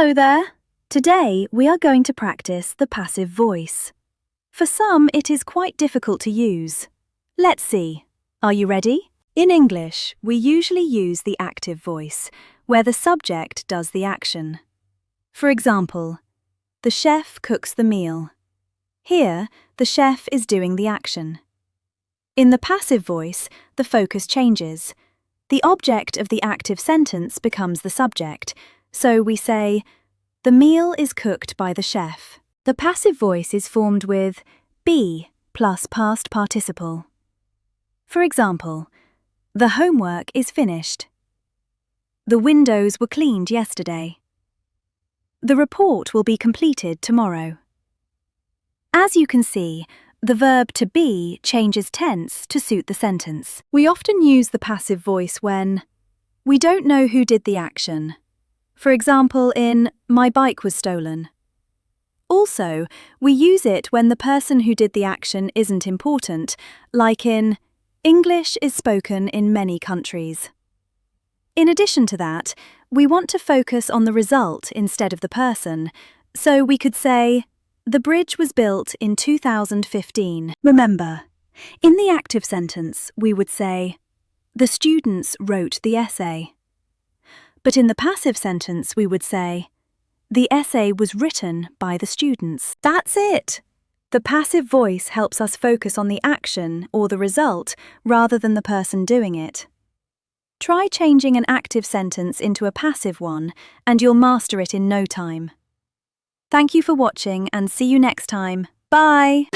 Hello there! Today we are going to practice the passive voice. For some, it is quite difficult to use. Let's see. Are you ready? In English, we usually use the active voice, where the subject does the action. For example, the chef cooks the meal. Here, the chef is doing the action. In the passive voice, the focus changes. The object of the active sentence becomes the subject, so we say, "The meal is cooked by the chef." The passive voice is formed with be plus past participle. For example, the homework is finished. The windows were cleaned yesterday. The report will be completed tomorrow. As you can see, the verb to be changes tense to suit the sentence. We often use the passive voice when we don't know who did the action. For example, in "My bike was stolen." Also, we use it when the person who did the action isn't important, like in "English is spoken in many countries." In addition to that, we want to focus on the result instead of the person, so we could say, "The bridge was built in 2015. Remember, in the active sentence, we would say, "The students wrote the essay." But in the passive sentence, we would say, "The essay was written by the students." That's it! The passive voice helps us focus on the action or the result rather than the person doing it. Try changing an active sentence into a passive one, and you'll master it in no time. Thank you for watching and see you next time. Bye!